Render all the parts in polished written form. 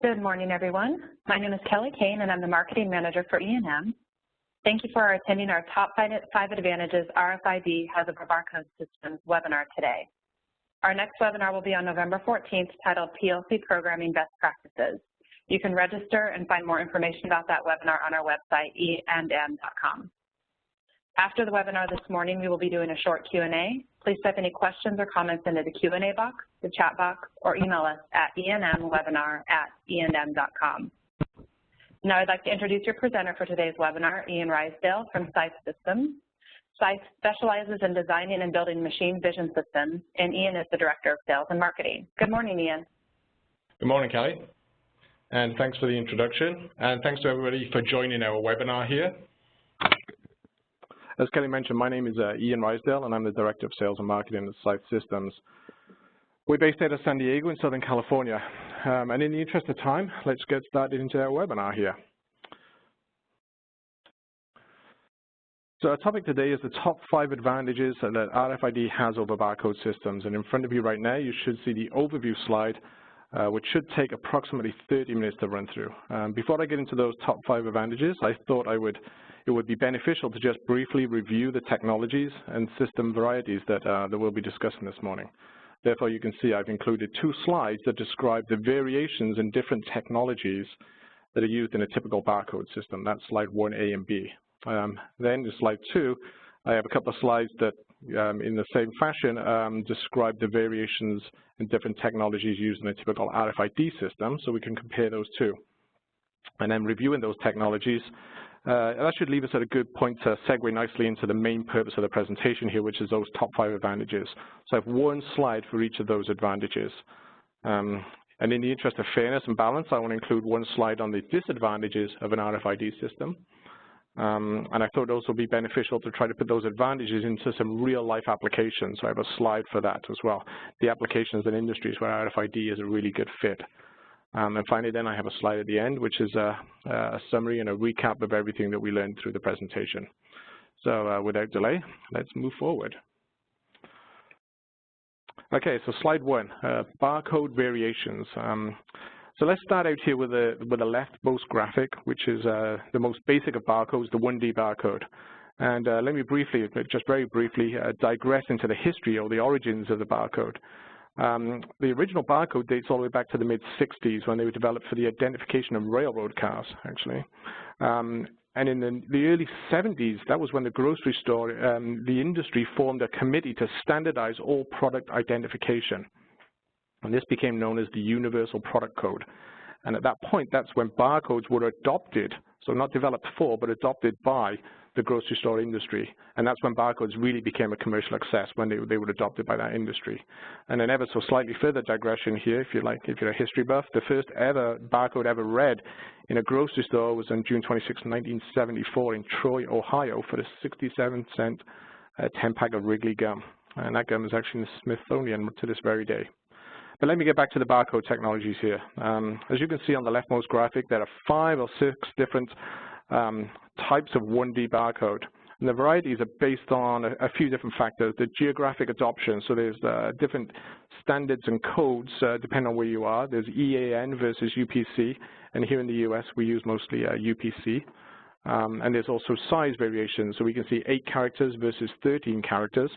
Good morning, everyone. My name is Kelly Kane, and I'm the Marketing Manager for EandM. Thank you for attending our Top 5 Advantages RFID has over Barcode Systems webinar today. Our next webinar will be on November 14th, titled PLC Programming Best Practices. You can register and find more information about that webinar on our website, EandM.com. After the webinar this morning, we will be doing a short Q&A. Please type any questions or comments into the Q&A box, the chat box, or email us at EandMwebinar@EandM.com. Now I'd like to introduce your presenter for today's webinar, Ian Rysdale from Cyth Systems. Cyth specializes in designing and building machine vision systems, and Ian is the Director of Sales and Marketing. Good morning, Ian. Good morning, Kelly. And thanks for the introduction. And thanks to everybody for joining our webinar here. As Kelly mentioned, my name is Ian Rysdale, and I'm the Director of Sales and Marketing at Cyth Systems. We're based out of San Diego in Southern California. And in the interest of time, let's get started into our webinar here. So our topic today is the top 5 advantages that RFID has over barcode systems. And in front of you right now, you should see the overview slide, which should take approximately 30 minutes to run through. Before I get into those top 5 advantages, I thought it would be beneficial to just briefly review the technologies and system varieties that we'll be discussing this morning. Therefore, you can see I've included 2 slides that describe the variations in different technologies that are used in a typical barcode system. That's slide 1A and B. Then in slide 2, I have a couple of slides that, in the same fashion, describe the variations in different technologies used in a typical RFID system, so we can compare those two. And then reviewing those technologies, that should leave us at a good point to segue nicely into the main purpose of the presentation here, which is those top 5 advantages. So I have 1 slide for each of those advantages. And in the interest of fairness and balance, I want to include 1 slide on the disadvantages of an RFID system. And I thought it would also be beneficial to try to put those advantages into some real-life applications. So I have a slide for that as well, the applications and industries where RFID is a really good fit. And finally, then I have a slide at the end, which is a summary and a recap of everything that we learned through the presentation. So without delay, let's move forward. Okay, so slide 1, barcode variations. So let's start out here with the leftmost graphic, which is the most basic of barcodes, the 1D barcode. And let me briefly, just very briefly, digress into the history or the origins of the barcode. The original barcode dates all the way back to the mid-60s when they were developed for the identification of railroad cars, actually. And in the early 70s, that was when the grocery store, the industry formed a committee to standardize all product identification. And this became known as the Universal Product Code. And at that point, that's when barcodes were adopted, so not developed for, but adopted by the grocery store industry. And that's when barcodes really became a commercial success, when they were adopted by that industry. And then ever so slightly further digression here, if you like, if you're a history buff, the first ever barcode ever read in a grocery store was on June 26, 1974 in Troy, Ohio for a 67-cent 10-pack of Wrigley gum. And that gum is actually in the Smithsonian to this very day. But let me get back to the barcode technologies here. As you can see on the leftmost graphic, there are 5 or 6 different types of 1D barcode. And the varieties are based on a few different factors. The geographic adoption, so there's different standards and codes depending on where you are. There's EAN versus UPC, and here in the US we use mostly UPC. And there's also size variations, so we can see 8 characters versus 13 characters.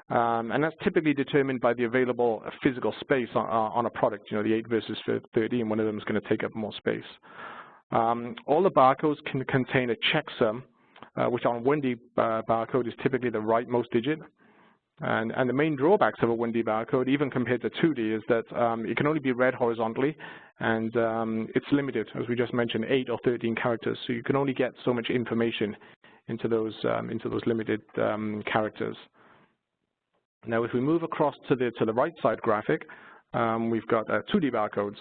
And that's typically determined by the available physical space on a product, you know, the 8 versus 13, one of them is going to take up more space. All the barcodes can contain a checksum, which on a 1D barcode is typically the rightmost digit. And the main drawbacks of a 1D barcode, even compared to 2D, is that it can only be read horizontally, and it's limited, as we just mentioned, 8 or 13 characters. So you can only get so much information into those limited characters. Now, if we move across to the right side graphic, we've got 2D barcodes.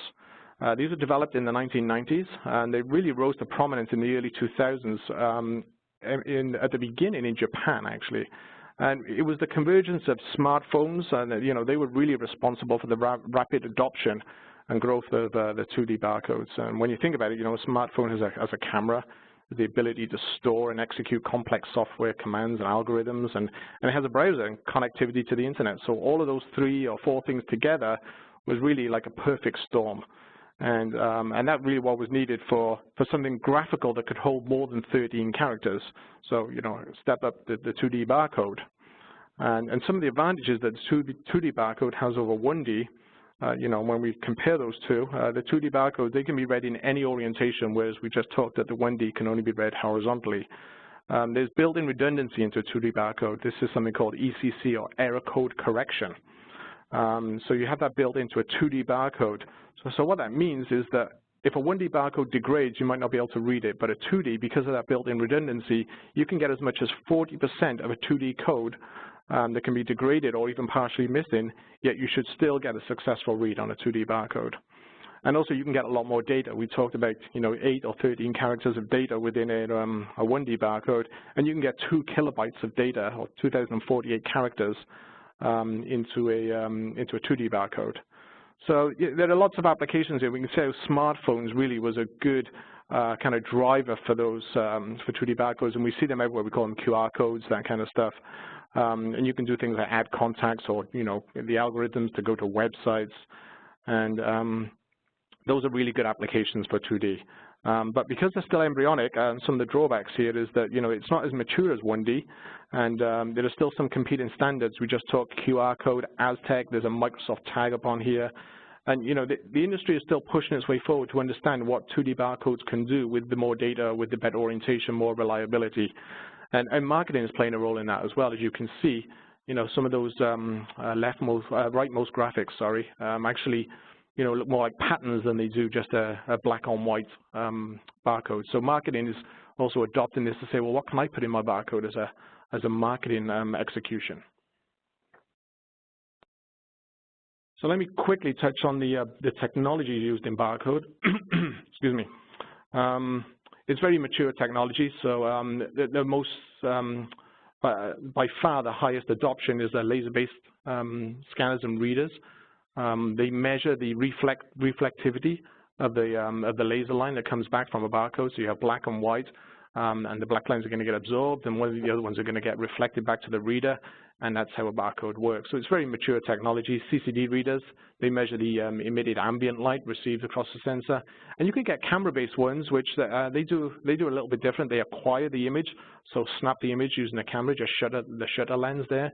These were developed in the 1990s, and they really rose to prominence in the early 2000s, at the beginning in Japan, actually. And it was the convergence of smartphones, and you know, they were really responsible for the rapid adoption and growth of the 2D barcodes. And when you think about it, you know, a smartphone has a camera, the ability to store and execute complex software commands and algorithms, and it has a browser and connectivity to the internet. So all of those 3 or 4 things together was really like a perfect storm. And that really what was needed for something graphical that could hold more than 13 characters. So, step up the 2D barcode. And some of the advantages that the 2D barcode has over 1D, when we compare those two, the 2D barcode, they can be read in any orientation, whereas we just talked that the 1D can only be read horizontally. There's built-in redundancy into a 2D barcode. This is something called ECC, or error code correction. So you have that built into a 2D barcode. So what that means is that if a 1D barcode degrades, you might not be able to read it, but a 2D, because of that built-in redundancy, you can get as much as 40% of a 2D code that can be degraded or even partially missing, yet you should still get a successful read on a 2D barcode. And also you can get a lot more data. We talked about 8 or 13 characters of data within a 1D barcode, and you can get 2 kilobytes of data, or 2,048 characters, into a 2D barcode. So there are lots of applications here. We can say smartphones really was a good kind of driver for those for 2D barcodes, and we see them everywhere. We call them QR codes, that kind of stuff. And you can do things like add contacts, or the algorithms to go to websites, and those are really good applications for 2D. But because they're still embryonic, some of the drawbacks here is that it's not as mature as 1D, and there are still some competing standards. We just talked QR code, Aztec. There's a Microsoft tag up on here, and the industry is still pushing its way forward to understand what 2D barcodes can do with the more data, with the better orientation, more reliability, and marketing is playing a role in that as well. As you can see, some of those rightmost graphics, actually look more like patterns than they do just a black on white barcode. So marketing is also adopting this to say, well, what can I put in my barcode as a marketing execution? So let me quickly touch on the technology used in barcode. Excuse me. It's very mature technology. So the most, by far, the highest adoption is the laser-based scanners and readers. They measure the reflectivity of the laser line that comes back from a barcode. So you have black and white, and the black lines are going to get absorbed, and one of the other ones are going to get reflected back to the reader, and that's how a barcode works. So it's very mature technology. CCD readers, they measure the emitted ambient light received across the sensor, and you can get camera-based ones, which they do a little bit different. They acquire the image, so snap the image using the camera, just shutter the shutter lens there.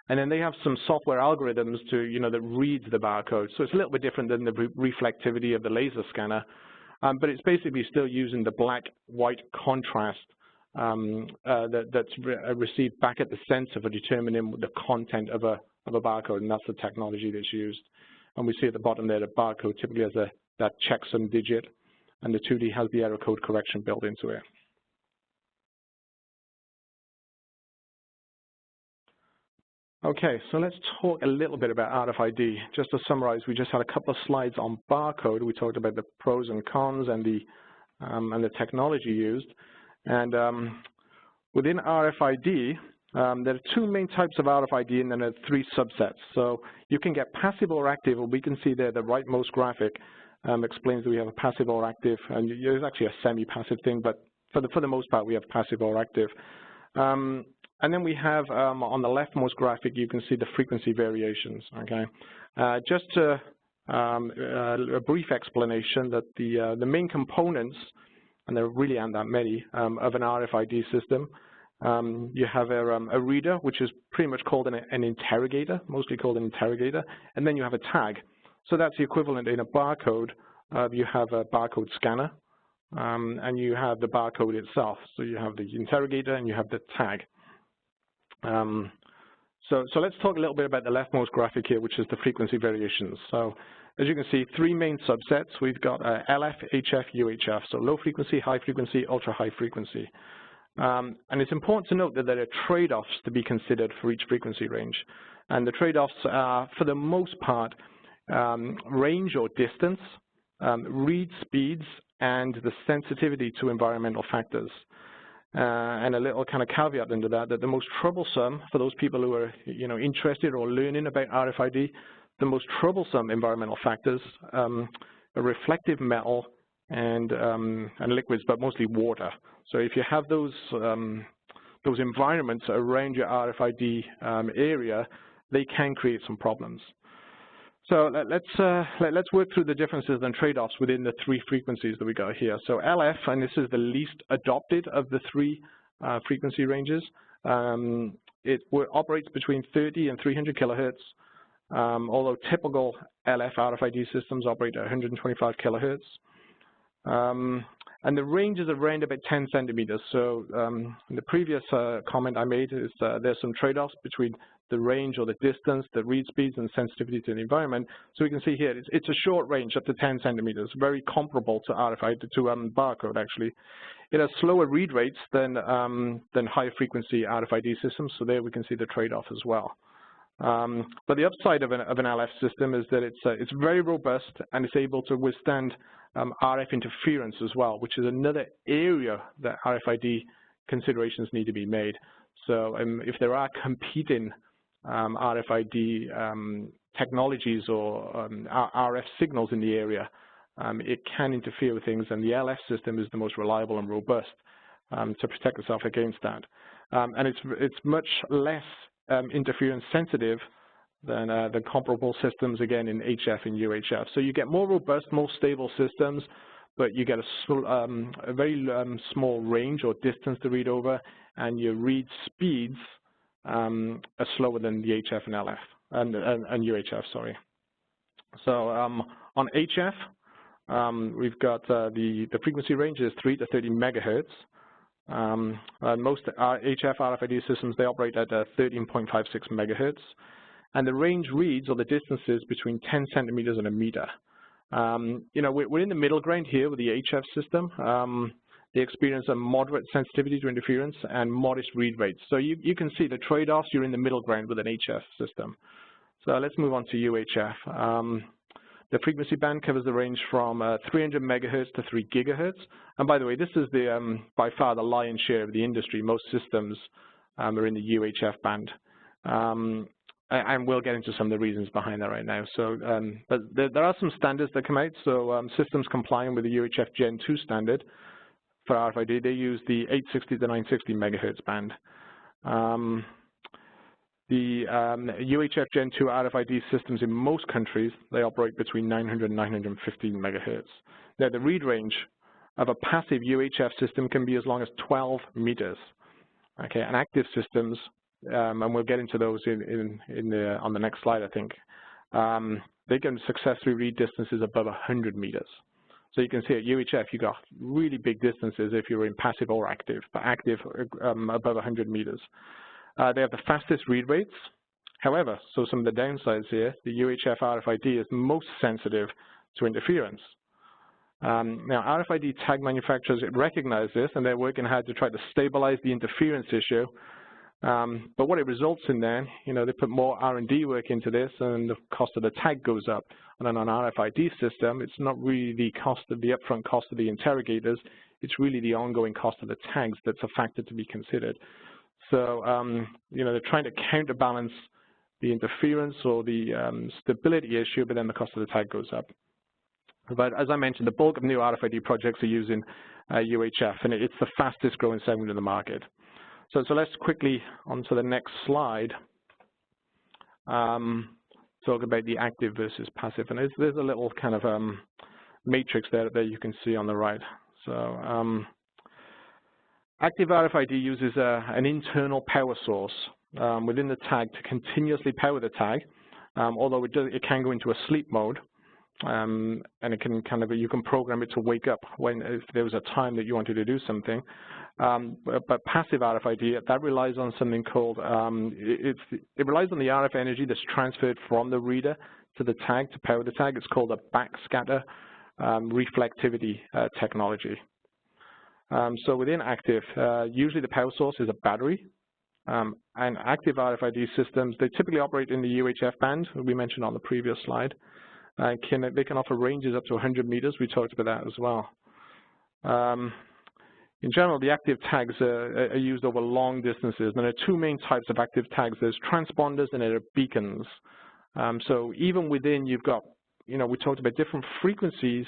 And then they have some software algorithms to, that reads the barcode. So it's a little bit different than the reflectivity of the laser scanner, but it's basically still using the black-white contrast that's received back at the sensor for determining the content of a barcode, and that's the technology that's used. And we see at the bottom there, the barcode typically has that checksum digit, and the 2D has the error code correction built into it. Okay, so let's talk a little bit about RFID. Just to summarize, we just had a couple of slides on barcode. We talked about the pros and cons and the technology used. And within RFID, there are 2 main types of RFID, and then there are 3 subsets. So you can get passive or active, and we can see there the rightmost graphic explains that we have a passive or active, and there's actually a semi-passive thing, but for the most part, we have passive or active. And then we have, on the leftmost graphic, you can see the frequency variations, okay? Just a brief explanation that the main components, and there really aren't that many, of an RFID system, you have a reader, which is pretty much called an interrogator, mostly called an interrogator, and then you have a tag. So that's the equivalent in a barcode. You have a barcode scanner, and you have the barcode itself. So you have the interrogator and you have the tag. So let's talk a little bit about the leftmost graphic here, which is the frequency variations. So as you can see, 3 main subsets. We've got LF, HF, UHF, so low frequency, high frequency, ultra high frequency. And it's important to note that there are trade-offs to be considered for each frequency range. And the trade-offs are, for the most part, range or distance, read speeds, and the sensitivity to environmental factors. And a little kind of caveat into that the most troublesome for those people who are interested or learning about RFID, the most troublesome environmental factors are reflective metal and liquids, but mostly water. So if you have those environments around your RFID area, they can create some problems. So let's work through the differences and trade-offs within the three frequencies that we got here. So LF, and this is the least adopted of the three frequency ranges. It operates between 30 and 300 kilohertz, although typical LF RFID systems operate at 125 kilohertz. And the range is around about 10 centimeters. So the previous comment I made is there's some trade-offs between the range or the distance, the read speeds, and sensitivity to the environment. So we can see here it's a short range up to 10 centimeters, very comparable to RFID, to barcode actually. It has slower read rates than high frequency RFID systems. So there we can see the trade-off as well. But the upside of an LF system is that it's very robust and it's able to withstand RF interference as well, which is another area that RFID considerations need to be made. So if there are competing RFID technologies or RF signals in the area, it can interfere with things, and the LF system is the most reliable and robust to protect itself against that. And it's much less interference sensitive than the comparable systems, again, in HF and UHF. So you get more robust, more stable systems, but you get a very small range or distance to read over, and your read speeds are slower than the HF and LF and UHF, sorry. So on HF, we've got the frequency range is 3 to 30 megahertz. Most HF RFID systems, they operate at 13.56 megahertz. And the range reads, or the distances, between 10 centimeters and a meter. You know, we're in the middle ground here with the HF system. They experience a moderate sensitivity to interference and modest read rates. So you can see the trade-offs. You're in the middle ground with an HF system. So let's move on to UHF. The frequency band covers the range from 300 megahertz to 3 gigahertz. And by the way, this is by far the lion's share of the industry. Most systems are in the UHF band. And we'll get into some of the reasons behind that right now. So, but there are some standards that come out. So systems complying with the UHF Gen 2 standard for RFID, they use the 860 to 960 megahertz band. The UHF Gen 2 RFID systems in most countries, they operate between 900 and 915 megahertz. Now, the read range of a passive UHF system can be as long as 12 meters. Okay, and active systems, and we'll get into those on the next slide, I think, they can successfully read distances above 100 meters. So you can see at UHF, you got really big distances if you're in passive or active, but active above 100 meters. They have the fastest read rates. However, so some of the downsides here, the UHF RFID is most sensitive to interference. Now, RFID tag manufacturers recognize this, and they're working hard to try to stabilize the interference issue. But what it results in then, you know, they put more R&D work into this, and the cost of the tag goes up. And then on an RFID system, it's not really the cost of the upfront cost of the interrogators, it's really the ongoing cost of the tags that's a factor to be considered. So, you know, they're trying to counterbalance the interference or the stability issue, but then the cost of the tag goes up. But as I mentioned, the bulk of new RFID projects are using UHF, and it's the fastest growing segment in the market. So let's quickly on to the next slide talk about the active versus passive. And there's a little kind of matrix there that you can see on the right. So active RFID uses an internal power source within the tag to continuously power the tag, although it can go into a sleep mode, and it can you can program it to wake up if there was a time that you wanted to do something. But passive RFID, that relies on something called, it relies on the RF energy that's transferred from the reader to the tag to power the tag. It's called a backscatter reflectivity technology. So within active, usually the power source is a battery. And active RFID systems, they typically operate in the UHF band, we mentioned on the previous slide. They can offer ranges up to 100 meters. We talked about that as well. In general, the active tags are used over long distances. And there are two main types of active tags. There's transponders and there are beacons. So even within, you've got, you know, we talked about different frequencies,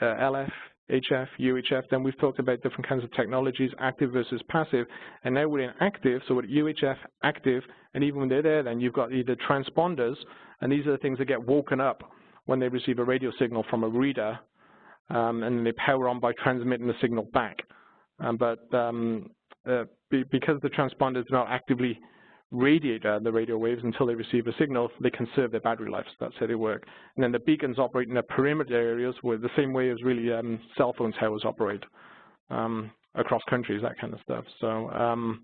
LF, HF, UHF, then we've talked about different kinds of technologies, active versus passive, and now we're in active, so with UHF, active, and even when they're there, then you've got either transponders, and these are the things that get woken up when they receive a radio signal from a reader, and then they power on by transmitting the signal back. Because the transponders do not actively radiate the radio waves until they receive a signal, they conserve their battery life. So that's how they work. And then the beacons operate in the perimeter areas with the same way as really cell phone towers operate across countries, that kind of stuff. So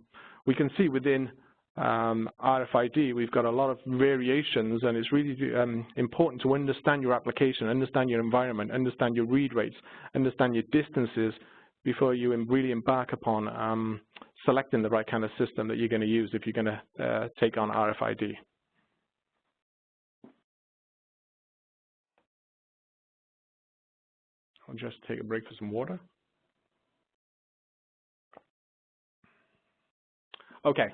we can see within RFID, we've got a lot of variations, and it's really important to understand your application, understand your environment, understand your read rates, understand your distances before you really embark upon selecting the right kind of system that you're going to use if you're going to take on RFID. I'll just take a break for some water. Okay.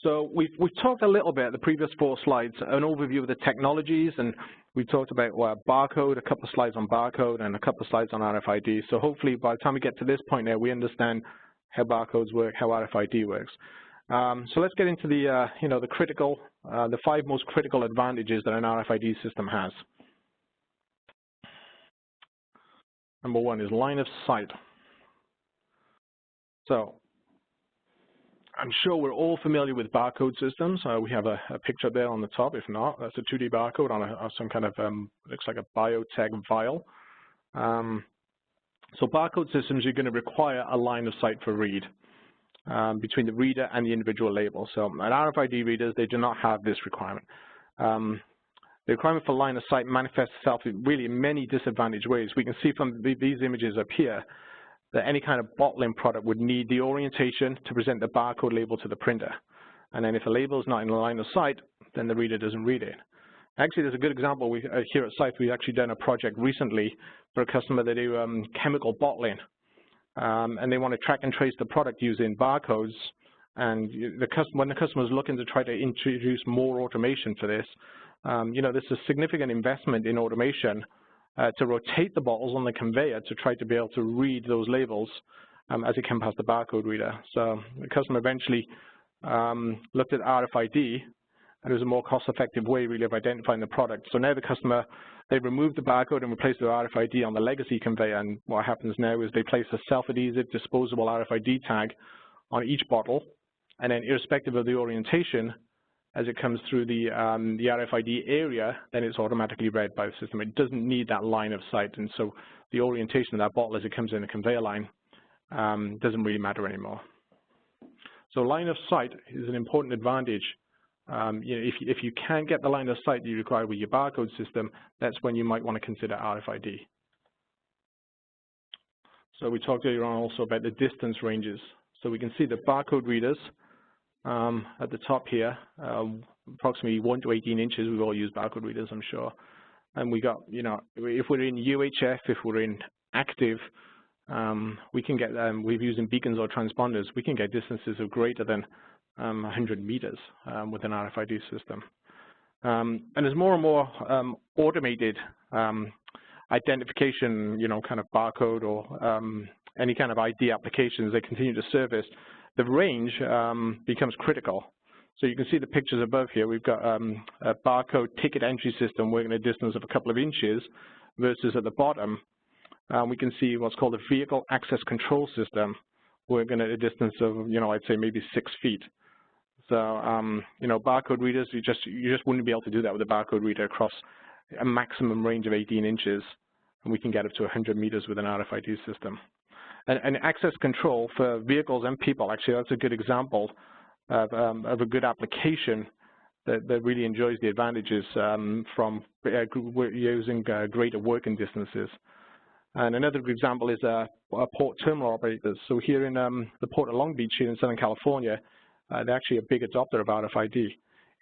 So we've talked a little bit at the previous 4 slides, an overview of the technologies, and we talked about barcode, a couple of slides on barcode, and a couple of slides on RFID. So hopefully by the time we get to this point now, we understand how barcodes work, how RFID works. So let's get into the the 5 most critical advantages that an RFID system has. Number 1 is line of sight. So I'm sure we're all familiar with barcode systems. We have a picture there on the top. If not, that's a 2D barcode on some kind of, looks like a biotech vial. So barcode systems, you're going to require a line of sight for read between the reader and the individual label. So at RFID readers, they do not have this requirement. The requirement for line of sight manifests itself in really many disadvantaged ways. We can see from these images up here that any kind of bottling product would need the orientation to present the barcode label to the printer. And then if the label is not in the line of sight, then the reader doesn't read it. Actually, there's a good example. Here at Cyth, we've actually done a project recently for a customer that do chemical bottling. And they want to track and trace the product using barcodes. And when the customer is looking to try to introduce more automation for this, there's a significant investment in automation to rotate the bottles on the conveyor to try to be able to read those labels as it comes past the barcode reader. So the customer eventually looked at RFID, and it was a more cost-effective way really of identifying the product. So now the customer, they removed the barcode and replaced the RFID on the legacy conveyor, and what happens now is they place a self-adhesive disposable RFID tag on each bottle, and then irrespective of the orientation, as it comes through the RFID area, then it's automatically read by the system. It doesn't need that line of sight, and so the orientation of that bottle as it comes in the conveyor line doesn't really matter anymore. So line of sight is an important advantage. If you can't get the line of sight you require with your barcode system, that's when you might want to consider RFID. So we talked earlier on also about the distance ranges. So we can see the barcode readers at the top here, approximately 1 to 18 inches. We've all used barcode readers, I'm sure. And we got, if we're in UHF, if we're in active, we can get, we're using beacons or transponders, we can get distances of greater than 100 meters with an RFID system. And there's more and more automated identification, kind of barcode or any kind of ID applications that continue to service. The range becomes critical. So you can see the pictures above here. We've got a barcode ticket entry system working at a distance of a couple of inches versus at the bottom, we can see what's called a vehicle access control system working at a distance of, I'd say maybe 6 feet. So, barcode readers, you just wouldn't be able to do that with a barcode reader across a maximum range of 18 inches, and we can get up to 100 meters with an RFID system. And access control for vehicles and people, actually, that's a good example of a good application that really enjoys the advantages from using greater working distances. And another good example is port terminal operators. So here in the Port of Long Beach here in Southern California, they're actually a big adopter of RFID.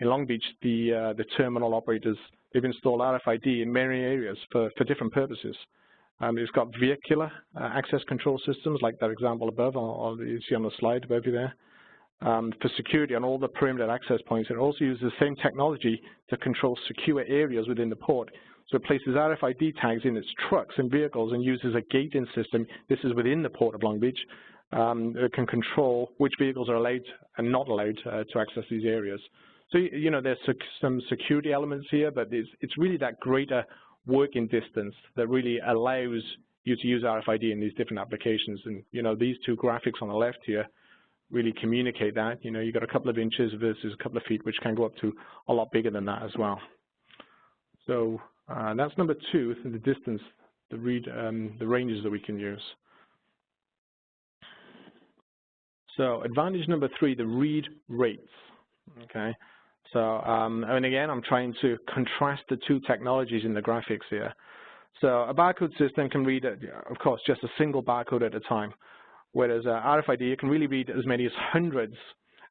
In Long Beach, the terminal operators, they've installed RFID in many areas for different purposes. It's got vehicular access control systems, like that example above, you see on the slide above you there. For security on all the perimeter access points, it also uses the same technology to control secure areas within the port. So it places RFID tags in its trucks and vehicles and uses a gating system. This is within the Port of Long Beach. It can control which vehicles are allowed and not allowed to access these areas. So, you know, there's some security elements here, but it's really that greater working distance that really allows you to use RFID in these different applications. And, you know, these two graphics on the left here really communicate that. You know, you've got a couple of inches versus a couple of feet, which can go up to a lot bigger than that as well. So that's number 2, the distance, the ranges that we can use. So advantage number 3, the read rates. Okay. So, and again, I'm trying to contrast the two technologies in the graphics here. So a barcode system can read, of course, just a single barcode at a time, whereas RFID, it can really read as many as hundreds,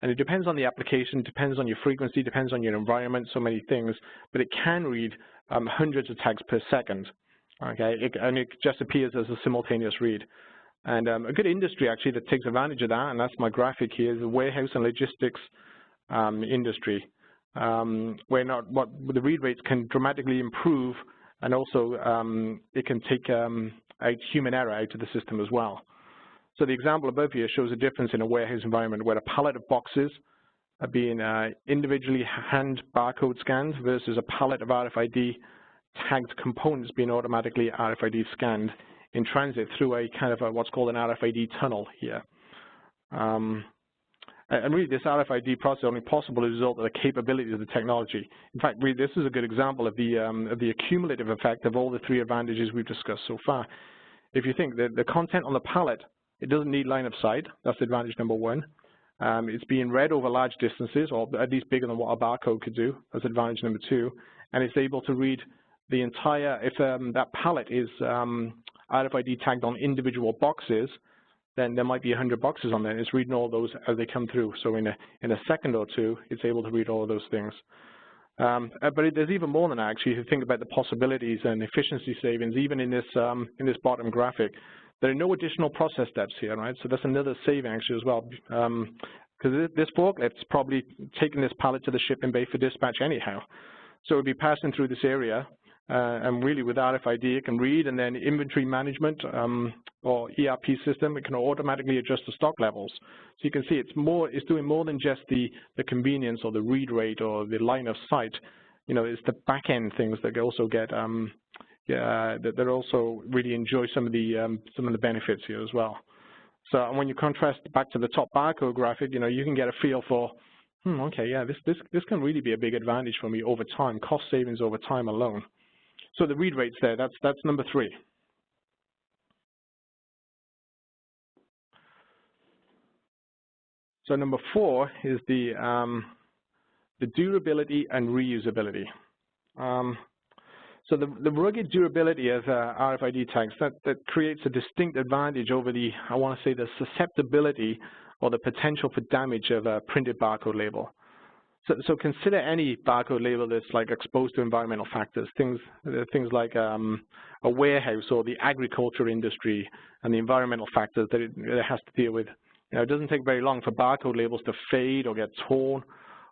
and it depends on the application, depends on your frequency, depends on your environment, so many things, but it can read hundreds of tags per second, okay, and it just appears as a simultaneous read. And a good industry, actually, that takes advantage of that, and that's my graphic here, is the warehouse and logistics industry. Where the read rates can dramatically improve, and also it can take out human error out of the system as well. So the example above here shows a difference in a warehouse environment where a pallet of boxes are being individually hand barcode scanned versus a pallet of RFID tagged components being automatically RFID scanned in transit through a kind of what's called an RFID tunnel here. And really, this RFID process is only possible as a result of the capabilities of the technology. In fact, really, this is a good example of the accumulative effect of all the 3 advantages we've discussed so far. If you think that the content on the pallet, it doesn't need line of sight. That's advantage number 1. It's being read over large distances, or at least bigger than what a barcode could do. That's advantage number 2. And it's able to read the entire, if that pallet is RFID tagged on individual boxes, then there might be 100 boxes on there, and it's reading all those as they come through. So in a second or 2, it's able to read all of those things. But there's even more than that, actually. If you think about the possibilities and efficiency savings, even in this bottom graphic, there are no additional process steps here, right? So that's another saving, actually, as well. Because this forklift's probably taking this pallet to the shipping bay for dispatch anyhow. So it would be passing through this area, and really with RFID, it can read, and then inventory management or ERP system, it can automatically adjust the stock levels. So you can see it's doing more than just the convenience or the read rate or the line of sight. You know, it's the back end things that also get that also really enjoy some of the benefits here as well. So when you contrast back to the top barcode graphic, you know, you can get a feel for, okay, yeah, this can really be a big advantage for me over time, cost savings over time alone. So the read rates there, that's number 3. So number 4 is the durability and reusability. So the rugged durability of RFID tags, that creates a distinct advantage over the, I want to say, the susceptibility or the potential for damage of a printed barcode label. So consider any barcode label that's like exposed to environmental factors, things like a warehouse or the agriculture industry and the environmental factors that it has to deal with. You know, it doesn't take very long for barcode labels to fade or get torn,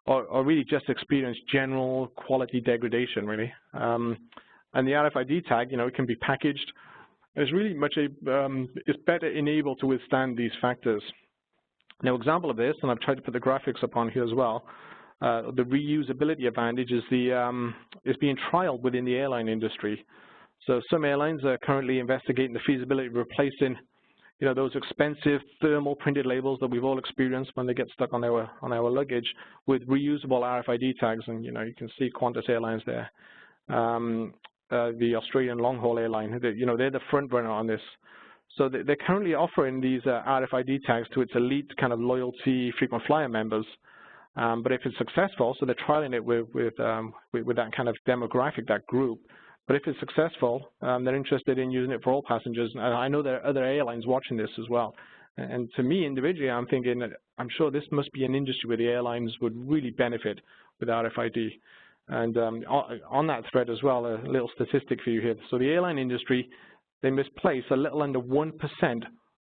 or really just experience general quality degradation, really. And the RFID tag, you know, it can be packaged. It's really much it's better enabled to withstand these factors. Now, example of this, and I've tried to put the graphics up on here as well. The reusability advantage is is being trialed within the airline industry. So some airlines are currently investigating the feasibility of replacing, you know, those expensive thermal printed labels that we've all experienced when they get stuck on our luggage with reusable RFID tags. And, you know, you can see Qantas Airlines there. The Australian long-haul airline, you know, they're the front runner on this. So they're currently offering these RFID tags to its elite kind of loyalty frequent flyer members. But if it's successful, so they're trialing it with that kind of demographic, that group. But if it's successful, they're interested in using it for all passengers. And I know there are other airlines watching this as well. And to me, individually, I'm thinking that I'm sure this must be an industry where the airlines would really benefit with RFID. And on that thread as well, a little statistic for you here. So the airline industry, they misplace a little under 1%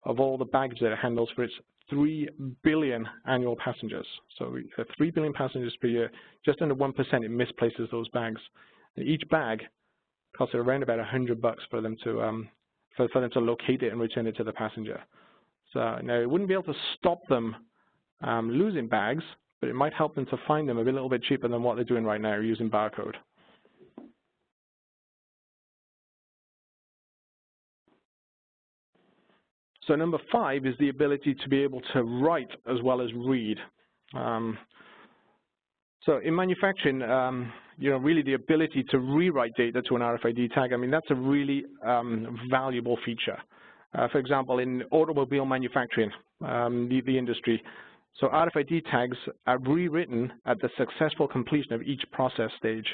of all the baggage that it handles for its 3 billion annual passengers. So 3 billion passengers per year, just under 1% it misplaces those bags. And each bag costs around about $100 for them to locate it and return it to the passenger. So now it wouldn't be able to stop them losing bags, but it might help them to find them a little bit cheaper than what they're doing right now using Barcode. So number 5 is the ability to be able to write as well as read. So in manufacturing, really the ability to rewrite data to an RFID tag, I mean, that's a really valuable feature. For example, in automobile manufacturing, the industry, so RFID tags are rewritten at the successful completion of each process stage.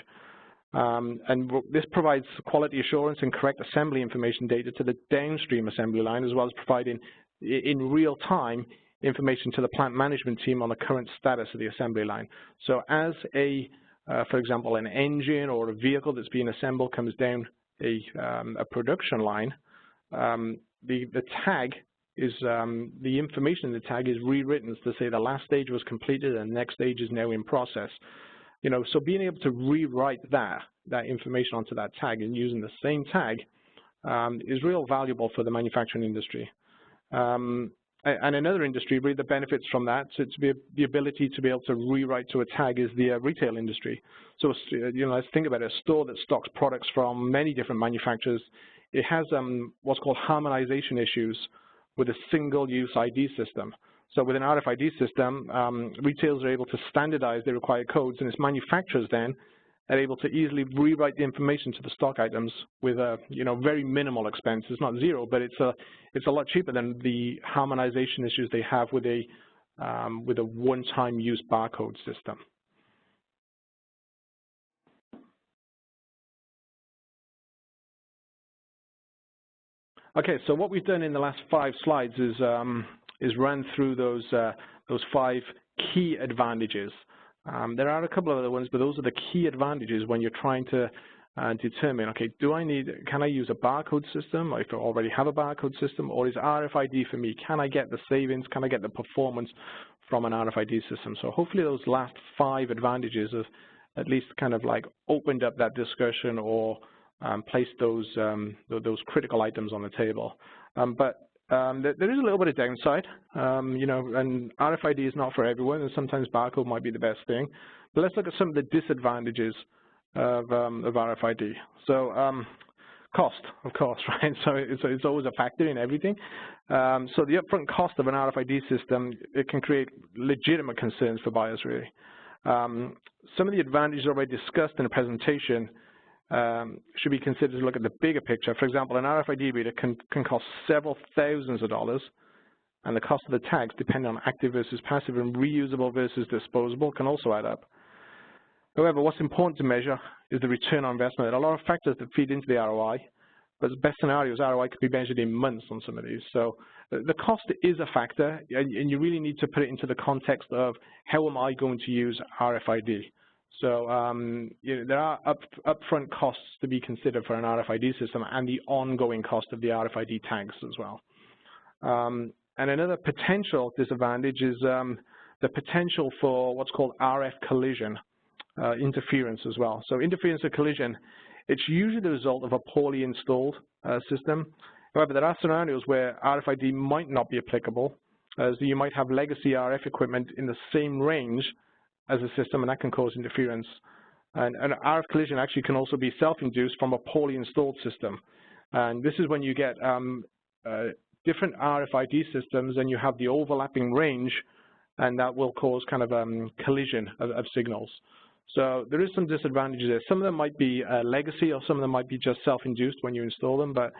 And this provides quality assurance and correct assembly information data to the downstream assembly line, as well as providing in real time information to the plant management team on the current status of the assembly line. So as for example, an engine or a vehicle that's being assembled comes down a production line, the tag is the information in the tag is rewritten to say the last stage was completed and the next stage is now in process. So being able to rewrite that information onto that tag and using the same tag is real valuable for the manufacturing industry. And another industry really that benefits from that, so to be the ability to be able to rewrite to a tag, is the retail industry. So let's think about it. A store that stocks products from many different manufacturers, it has what's called harmonization issues with a single-use ID system. So with an RFID system, retailers are able to standardize the required codes, and its manufacturers then are able to easily rewrite the information to the stock items with very minimal expense. It's not zero, but it's a lot cheaper than the harmonization issues they have with a one-time use barcode system. Okay, so what we've done in the last 5 slides is run through those 5 key advantages. There are a couple of other ones, but those are the key advantages when you're trying to determine, okay, can I use a barcode system, or if I already have a barcode system, or is RFID for me? Can I get the savings? Can I get the performance from an RFID system? So hopefully those last 5 advantages have at least kind of like opened up that discussion or placed those critical items on the table. But there is a little bit of downside, and RFID is not for everyone, and sometimes barcode might be the best thing. But let's look at some of the disadvantages of RFID. So cost, of course, right? So it's always a factor in everything. So the upfront cost of an RFID system, it can create legitimate concerns for buyers, really. Some of the advantages already discussed in the presentation should be considered to look at the bigger picture. For example, an RFID reader can cost several thousands of dollars, and the cost of the tags, depending on active versus passive and reusable versus disposable, can also add up. However, what's important to measure is the return on investment. There are a lot of factors that feed into the ROI, but the best scenarios, ROI could be measured in months on some of these. So the cost is a factor, and you really need to put it into the context of how am I going to use RFID. So there are upfront costs to be considered for an RFID system, and the ongoing cost of the RFID tags as well. And another potential disadvantage is the potential for what's called RF collision, interference as well. So interference or collision, it's usually the result of a poorly installed system. However, there are scenarios where RFID might not be applicable, as you might have legacy RF equipment in the same range as a system, and that can cause interference. And RF collision actually can also be self-induced from a poorly installed system. And this is when you get different RFID systems and you have the overlapping range, and that will cause kind of collision of signals. So there is some disadvantages there. Some of them might be legacy, or some of them might be just self-induced when you install them, but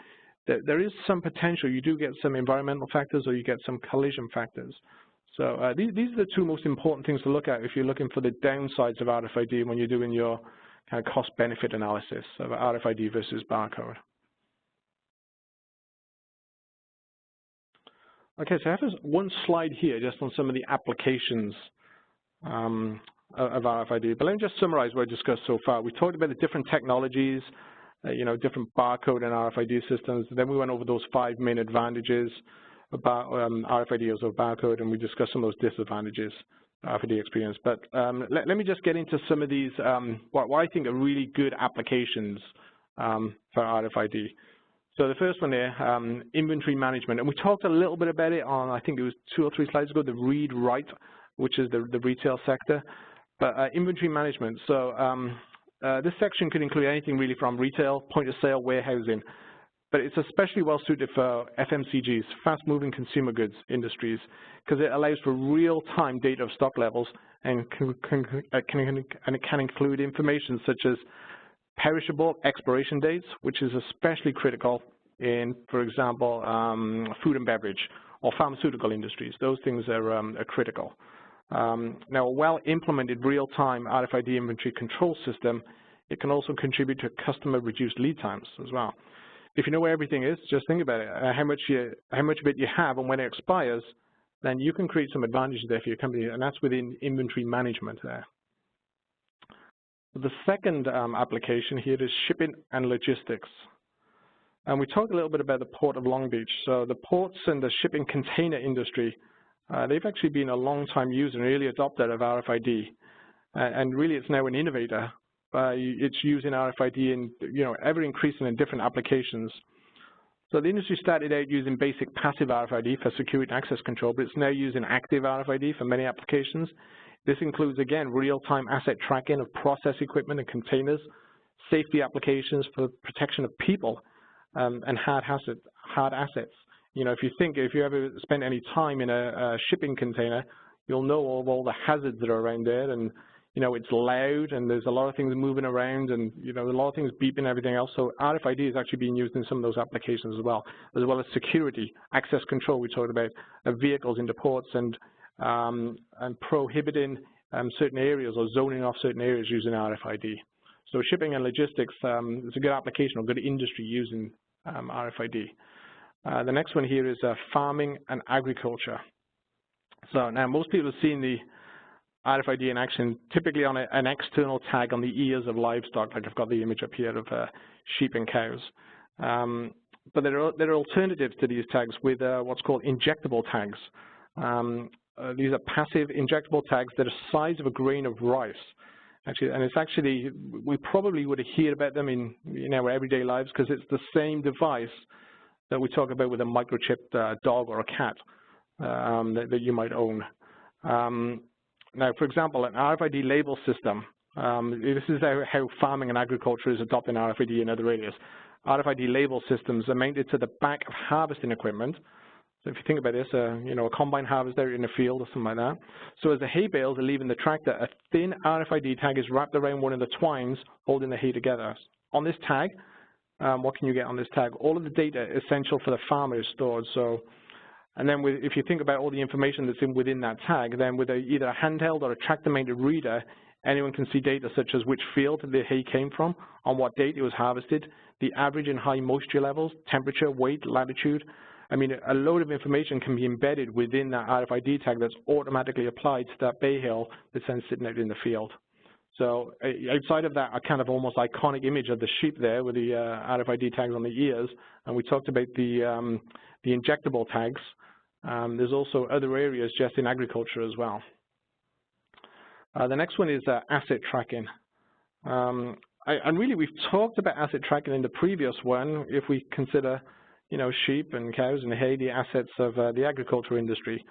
there is some potential. You do get some environmental factors, or you get some collision factors. So these are the 2 most important things to look at if you're looking for the downsides of RFID when you're doing your kind of cost-benefit analysis of RFID versus barcode. Okay, so I have one slide here just on some of the applications of RFID. But let me just summarize what I discussed so far. We talked about the different technologies, different barcode and RFID systems. Then we went over those 5 main advantages about RFID as a barcode, and we discussed some of those disadvantages for the experience. But let me just get into some of these, what I think are really good applications for RFID. So the first one there, inventory management, and we talked a little bit about it on, I think it was 2 or 3 slides ago, the read-write, which is the retail sector. But inventory management, so this section could include anything really from retail, point-of-sale, warehousing, but it's especially well suited for FMCGs, fast-moving consumer goods industries, because it allows for real-time data of stock levels, and it can include information such as perishable expiration dates, which is especially critical in, for example, food and beverage or pharmaceutical industries. Those things are critical. Now, a well-implemented real-time RFID inventory control system, it can also contribute to customer reduced lead times as well. If you know where everything is, just think about it. How much of it you have and when it expires, then you can create some advantages there for your company, and that's within inventory management there. The second application here is shipping and logistics. And we talked a little bit about the Port of Long Beach. So the ports and the shipping container industry, they've actually been a long-time user and early adopter of RFID. And really, it's now an innovator. It's using RFID in, ever increasing in different applications. So the industry started out using basic passive RFID for security and access control, but it's now using active RFID for many applications. This includes, again, real-time asset tracking of process equipment and containers, safety applications for protection of people, and hard assets. If you ever spent any time in a shipping container, you'll know of all the hazards that are around there, and it's loud, and there's a lot of things moving around, and a lot of things beeping and everything else. So RFID is actually being used in some of those applications as well as security, access control we talked about, of vehicles into ports, and prohibiting certain areas or zoning off certain areas using RFID. So shipping and logistics is a good application or good industry using RFID. The next one here is farming and agriculture. So now most people have seen the RFID in action, typically on an external tag on the ears of livestock, like I've got the image up here of sheep and cows. But there are alternatives to these tags with what's called injectable tags. These are passive injectable tags that are the size of a grain of rice. Actually, we probably would have heard about them in our everyday lives because it's the same device that we talk about with a microchipped dog or a cat that you might own. Now, for example, an RFID label system, this is how farming and agriculture is adopting RFID in other areas. RFID label systems are mounted to the back of harvesting equipment. So if you think about this, a combine harvester in a field or something like that. So as the hay bales are leaving the tractor, a thin RFID tag is wrapped around one of the twines holding the hay together. On this tag, what can you get on this tag? All of the data essential for the farmer is stored. So, and then if you think about all the information that's within that tag, then with either a handheld or a tractor-mounted reader, anyone can see data such as which field the hay came from, on what date it was harvested, the average and high moisture levels, temperature, weight, latitude. I mean, a load of information can be embedded within that RFID tag that's automatically applied to that bay hill that's then sitting out in the field. So outside of that, a kind of almost iconic image of the sheep there with the RFID tags on the ears, and we talked about the injectable tags. There's also other areas just in agriculture as well. The next one is asset tracking. And really, we've talked about asset tracking in the previous one, if we consider, sheep and cows and hay, the assets of the agriculture industry.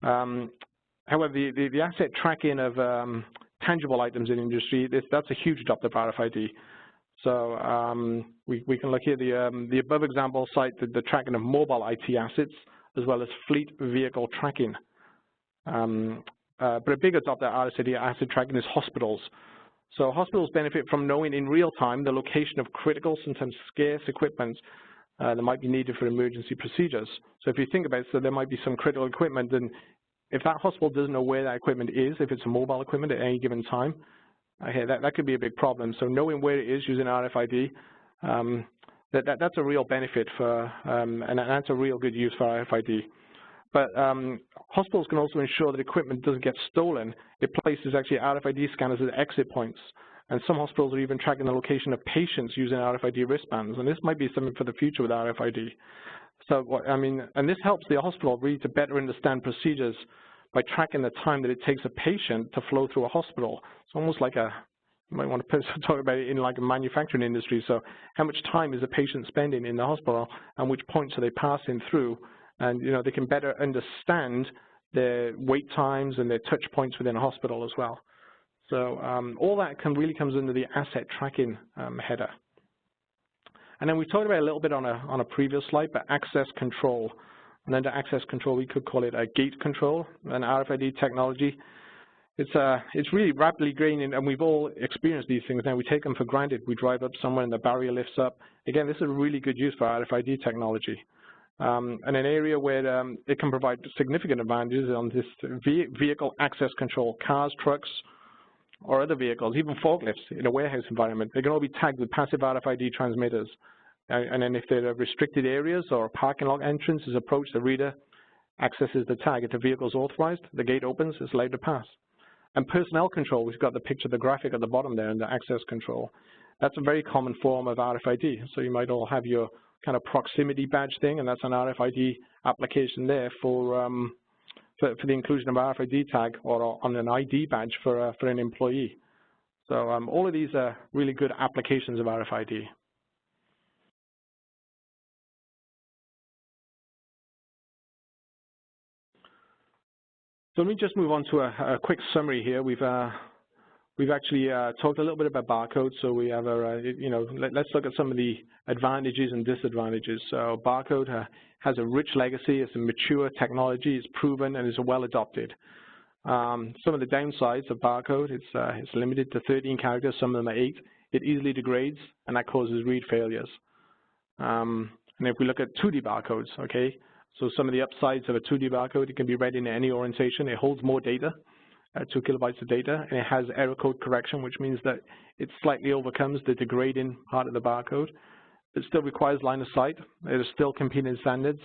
However, the asset tracking of tangible items in industry, that's a huge adopter of RFID. So we can look here, the above example cite the tracking of mobile IT assets, as well as fleet vehicle tracking. But a big adopter of RFID asset tracking is hospitals. So hospitals benefit from knowing in real time the location of critical, sometimes scarce equipment that might be needed for emergency procedures. So if you think about it, so there might be some critical equipment, and if that hospital doesn't know where that equipment is, if it's a mobile equipment at any given time, okay, that could be a big problem. So knowing where it is using RFID, that's a real benefit for, and that's a real good use for RFID. But hospitals can also ensure that equipment doesn't get stolen. It places actually RFID scanners at exit points. And some hospitals are even tracking the location of patients using RFID wristbands. And this might be something for the future with RFID. So, and this helps the hospital really to better understand procedures by tracking the time that it takes a patient to flow through a hospital. It's almost like a You might want to talk about it in like a manufacturing industry. So how much time is a patient spending in the hospital, and which points are they passing through? And, you know, they can better understand their wait times and their touch points within a hospital as well. So all that really comes under the asset tracking header. And then we talked about a little bit on a previous slide, but access control. And under access control, we could call it a gate control, an RFID technology. It's really rapidly growing, and we've all experienced these things now. We take them for granted. We drive up somewhere and the barrier lifts up. Again, this is a really good use for RFID technology. And an area where it can provide significant advantages on this vehicle access control, cars, trucks, or other vehicles, even forklifts in a warehouse environment. They can all be tagged with passive RFID transmitters. And then if there are restricted areas or a parking lot entrance is approached, the reader accesses the tag. If the vehicle is authorized, the gate opens, it's allowed to pass. And personnel control, we've got the picture, the graphic at the bottom there, and the access control. That's a very common form of RFID. So you might all have your kind of proximity badge thing, and that's an RFID application there for the inclusion of RFID tag or on an ID badge for an employee. So all of these are really good applications of RFID. So let me just move on to a quick summary here. We've actually talked a little bit about Barcode. So we have let's look at some of the advantages and disadvantages. So Barcode has a rich legacy. It's a mature technology. It's proven and is well adopted. Some of the downsides of Barcode, it's limited to 13 characters. Some of them are 8. It easily degrades, and that causes read failures. And if we look at 2D barcodes, okay. So some of the upsides of a 2D barcode, it can be read in any orientation. It holds more data, 2 kilobytes of data, and it has error code correction, which means that it slightly overcomes the degrading part of the barcode. It still requires line of sight. It is still competing standards,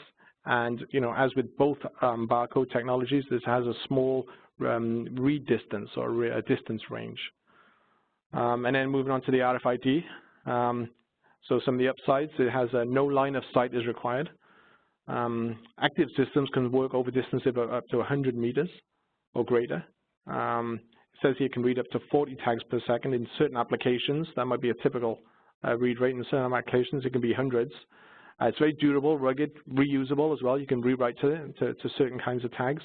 and as with both barcode technologies, this has a small read distance or a distance range. And then moving on to the RFID. So some of the upsides, it has no line of sight is required. Active systems can work over distances of up to 100 meters or greater. It says here it can read up to 40 tags per second in certain applications. That might be a typical read rate. In certain applications, it can be hundreds. It's very durable, rugged, reusable as well. You can rewrite to it to certain kinds of tags.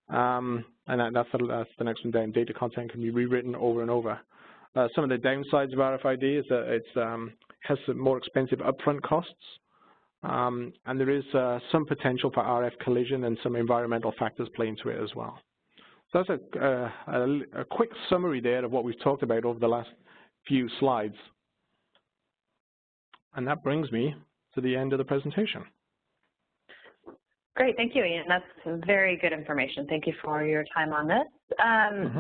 And that's the next one down. Data content can be rewritten over and over. Some of the downsides of RFID is that it has some more expensive upfront costs. And there is some potential for RF collision and some environmental factors play into it as well. So that's a quick summary there of what we've talked about over the last few slides. And that brings me to the end of the presentation. Great, thank you, Ian. That's very good information. Thank you for your time on this.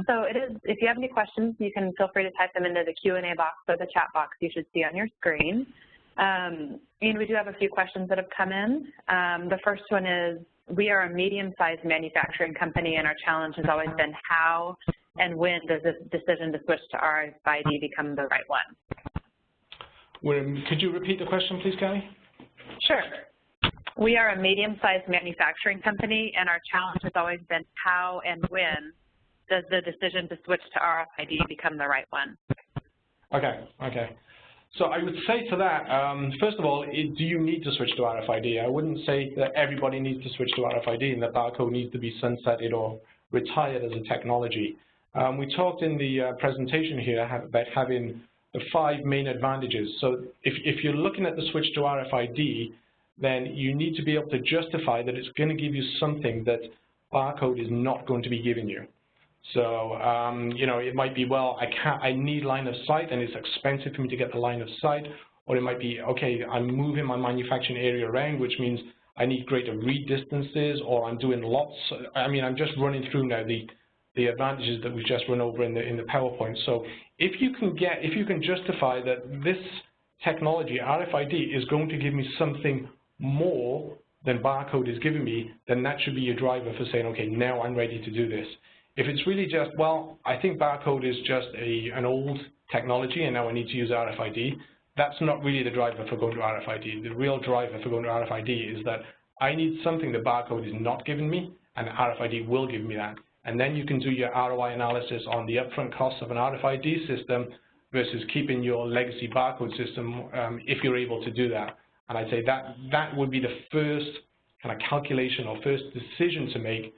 So if you have any questions, you can feel free to type them into the Q&A box or the chat box you should see on your screen. And we do have a few questions that have come in. The first one is, we are a medium-sized manufacturing company, and our challenge has always been how and when does this decision to switch to RFID become the right one? Could you repeat the question, please, Kelly? Sure. We are a medium-sized manufacturing company, and our challenge has always been how and when does the decision to switch to RFID become the right one? Okay. So I would say to that, first of all, do you need to switch to RFID? I wouldn't say that everybody needs to switch to RFID and that barcode needs to be sunsetted or retired as a technology. We talked in the presentation here about having the 5 main advantages. So if you're looking at the switch to RFID, then you need to be able to justify that it's going to give you something that barcode is not going to be giving you. So, it might be, well, I need line of sight and it's expensive for me to get the line of sight, or it might be, okay, I'm moving my manufacturing area around, which means I need greater read distances, or I'm doing lots. I'm just running through now the advantages that we've just run over in the PowerPoint. So if you can justify that this technology, RFID, is going to give me something more than barcode is giving me, then that should be your driver for saying, okay, now I'm ready to do this. If it's really just, well, I think barcode is just an old technology and now I need to use RFID, that's not really the driver for going to RFID. The real driver for going to RFID is that I need something that barcode is not giving me, and RFID will give me that. and then you can do your ROI analysis on the upfront costs of an RFID system versus keeping your legacy barcode system if you're able to do that. And I'd say that would be the first kind of calculation or first decision to make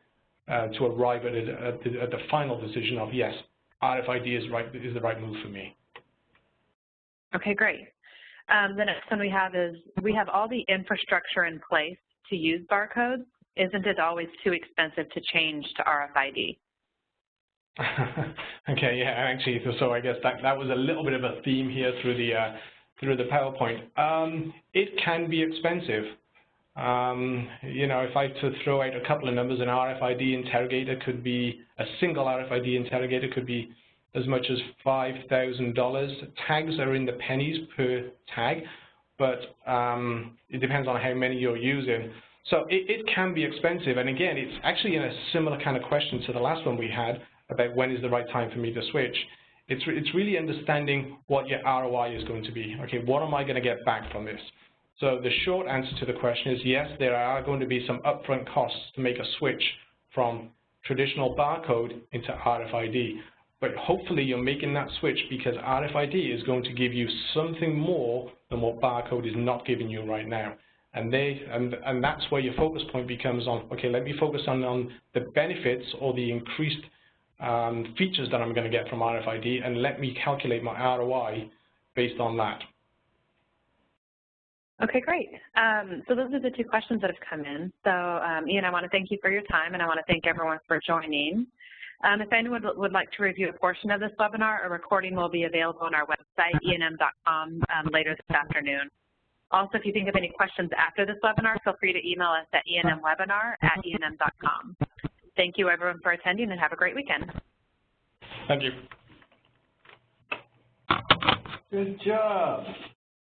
to arrive at the final decision of, yes, RFID is the right move for me. Okay, great. The next one we have is, we have all the infrastructure in place to use barcodes. Isn't it always too expensive to change to RFID? Okay, yeah, actually, so I guess that was a little bit of a theme here through the PowerPoint. It can be expensive. You know, if I to throw out a couple of numbers, an RFID interrogator could be, a single RFID interrogator could be as much as $5,000. Tags are in the pennies per tag, but it depends on how many you're using. So it can be expensive, and again, it's actually in a similar kind of question to the last one we had about when is the right time for me to switch. It's really understanding what your ROI is going to be. Okay, what am I going to get back from this? So the short answer to the question is yes, there are going to be some upfront costs to make a switch from traditional barcode into RFID. But hopefully you're making that switch because RFID is going to give you something more than what barcode is not giving you right now. And that's where your focus point becomes on, okay, let me focus on the benefits or the increased features that I'm going to get from RFID, and let me calculate my ROI based on that. Okay, great. So those are the two questions that have come in. So Ian, I want to thank you for your time, and I want to thank everyone for joining. If anyone would like to review a portion of this webinar, a recording will be available on our website, EandM.com, later this afternoon. Also, if you think of any questions after this webinar, feel free to email us at EandMwebinar@EandM.com. Thank you, everyone, for attending, and have a great weekend. Thank you. Good job.